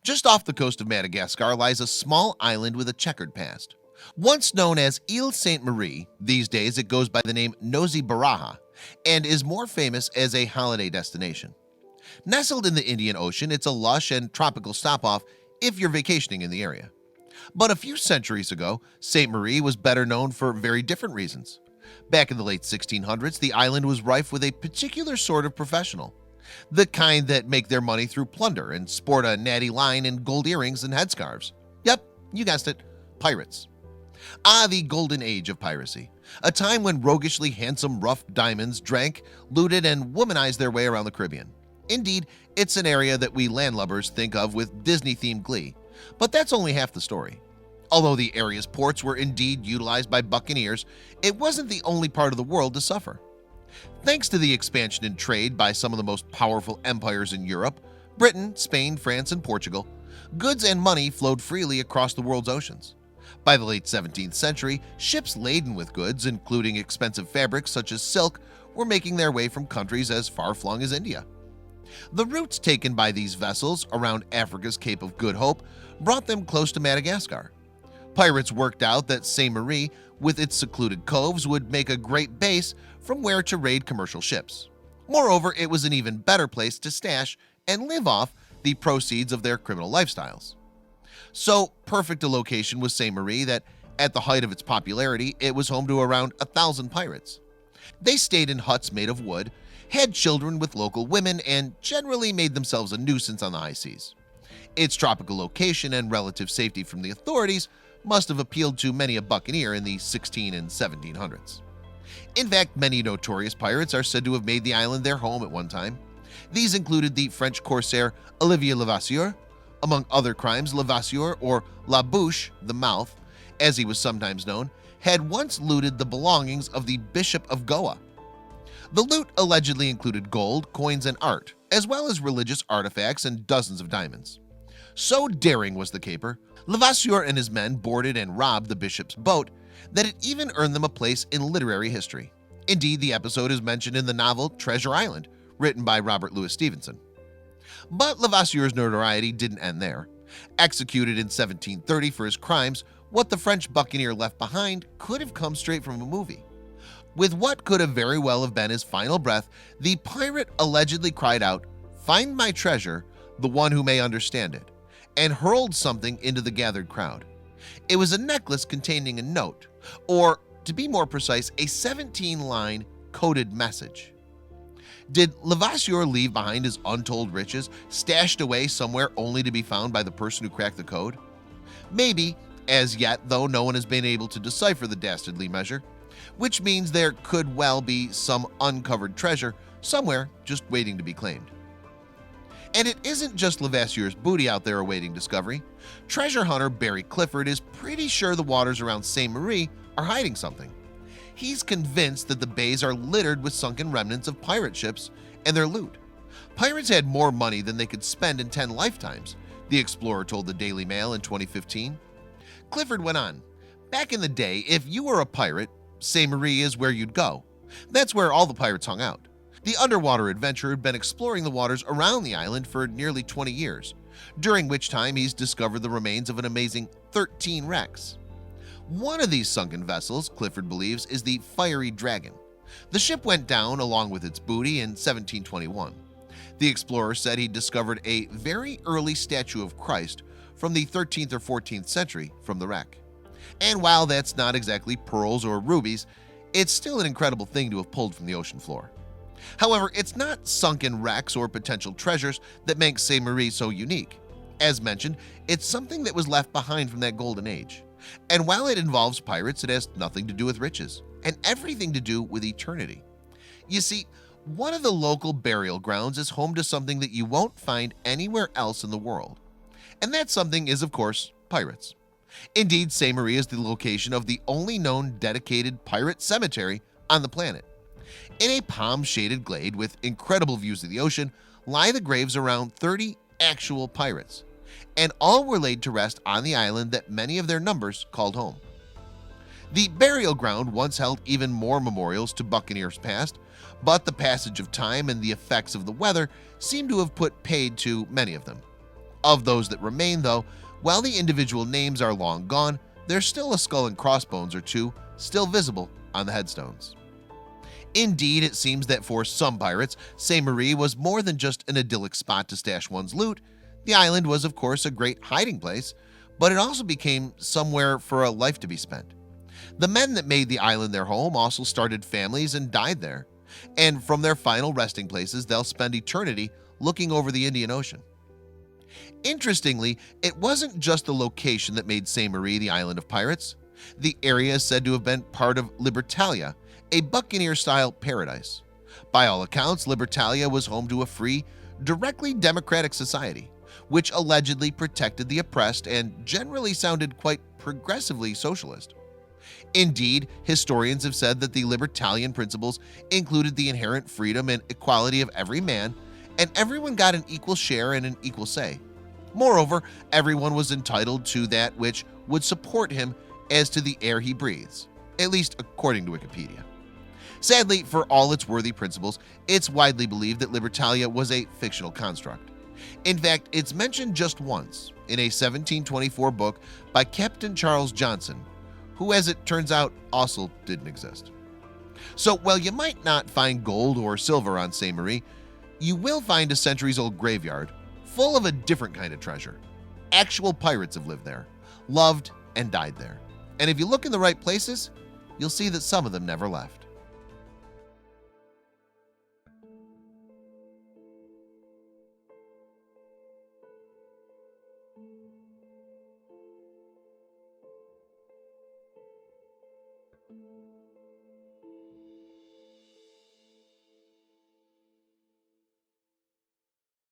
Just off the coast of Madagascar lies a small island with a checkered past. Once known as Ile Sainte-Marie, these days it goes by the name Nosy Baraha and is more famous as a holiday destination. Nestled in the Indian Ocean, it's a lush and tropical stop-off if you're vacationing in the area. But a few centuries ago, Sainte-Marie was better known for very different reasons. Back in the late 1600s, the island was rife with a particular sort of professional, the kind that make their money through plunder and sport a natty line and gold earrings and headscarves. Yep, you guessed it, pirates. The golden age of piracy, a time when roguishly handsome rough diamonds drank, looted, and womanized their way around the Caribbean. Indeed, it's an area that we landlubbers think of with Disney-themed glee, but that's only half the story. Although the area's ports were indeed utilized by buccaneers, it wasn't the only part of the world to suffer. Thanks to the expansion in trade by some of the most powerful empires in Europe, Britain, Spain, France, and Portugal, goods and money flowed freely across the world's oceans. By the late 17th century, ships laden with goods, including expensive fabrics such as silk, were making their way from countries as far-flung as India. The routes taken by these vessels around Africa's Cape of Good Hope brought them close to Madagascar. Pirates worked out that Sainte-Marie, with its secluded coves, would make a great base from where to raid commercial ships. Moreover, it was an even better place to stash and live off the proceeds of their criminal lifestyles. So perfect a location was Sainte-Marie that, at the height of its popularity, it was home to around 1,000 pirates. They stayed in huts made of wood, had children with local women, and generally made themselves a nuisance on the high seas. Its tropical location and relative safety from the authorities must have appealed to many a buccaneer in the 16 and 1700s. In fact, many notorious pirates are said to have made the island their home at one time. These included the French corsair Olivier Levasseur. Among other crimes, Levasseur, or La Bouche, the mouth, as he was sometimes known, had once looted the belongings of the Bishop of Goa. The loot allegedly included gold, coins, and art, as well as religious artifacts and dozens of diamonds. So daring was the caper, Levasseur and his men boarded and robbed the bishop's boat, that it even earned them a place in literary history. Indeed, the episode is mentioned in the novel Treasure Island, written by Robert Louis Stevenson. But Levasseur's notoriety didn't end there. Executed in 1730 for his crimes, what the French buccaneer left behind could have come straight from a movie. With what could have very well have been his final breath, the pirate allegedly cried out, "Find my treasure, the one who may understand it," and hurled something into the gathered crowd. It was a necklace containing a note, or to be more precise, a 17-line coded message. Did Levasseur leave behind his untold riches, stashed away somewhere only to be found by the person who cracked the code? Maybe, as yet, though no one has been able to decipher the dastardly measure, which means there could well be some uncovered treasure somewhere just waiting to be claimed. And it isn't just Levasseur's booty out there awaiting discovery. Treasure hunter Barry Clifford is pretty sure the waters around Sainte-Marie are hiding something. He's convinced that the bays are littered with sunken remnants of pirate ships and their loot. Pirates had more money than they could spend in 10 lifetimes, the explorer told the Daily Mail in 2015. Clifford went on, "Back in the day, if you were a pirate, Sainte-Marie is where you'd go. That's where all the pirates hung out." The underwater adventurer had been exploring the waters around the island for nearly 20 years, during which time he's discovered the remains of an amazing 13 wrecks. One of these sunken vessels, Clifford believes, is the Fiery Dragon. The ship went down along with its booty in 1721. The explorer said he discovered a very early statue of Christ from the 13th or 14th century from the wreck. And while that's not exactly pearls or rubies, it's still an incredible thing to have pulled from the ocean floor. However, it's not sunken wrecks or potential treasures that make Sainte-Marie so unique. As mentioned, it's something that was left behind from that golden age. And while it involves pirates, it has nothing to do with riches and everything to do with eternity. You see, one of the local burial grounds is home to something that you won't find anywhere else in the world. And that something is, of course, pirates. Indeed, Sainte-Marie is the location of the only known dedicated pirate cemetery on the planet. In a palm-shaded glade with incredible views of the ocean lie the graves around 30 actual pirates, and all were laid to rest on the island that many of their numbers called home. The burial ground once held even more memorials to buccaneers past, but the passage of time and the effects of the weather seem to have put paid to many of them. Of those that remain though, while the individual names are long gone, there's still a skull and crossbones or two still visible on the headstones. Indeed, it seems that for some pirates, Sainte-Marie was more than just an idyllic spot to stash one's loot. The island was of course a great hiding place, but it also became somewhere for a life to be spent. The men that made the island their home also started families and died there, and from their final resting places they'll spend eternity looking over the Indian Ocean. Interestingly, it wasn't just the location that made Sainte-Marie the island of pirates. The area is said to have been part of Libertalia, a buccaneer-style paradise. By all accounts, Libertalia was home to a free, directly democratic society, which allegedly protected the oppressed and generally sounded quite progressively socialist. Indeed, historians have said that the libertalian principles included the inherent freedom and equality of every man, and everyone got an equal share and an equal say. Moreover, everyone was entitled to that which would support him as to the air he breathes, at least according to Wikipedia. Sadly, for all its worthy principles, it's widely believed that Libertalia was a fictional construct. In fact, it's mentioned just once in a 1724 book by Captain Charles Johnson, who, as it turns out, also didn't exist. So while you might not find gold or silver on Sainte-Marie, you will find a centuries-old graveyard full of a different kind of treasure. Actual pirates have lived there, loved and died there. And if you look in the right places, you'll see that some of them never left.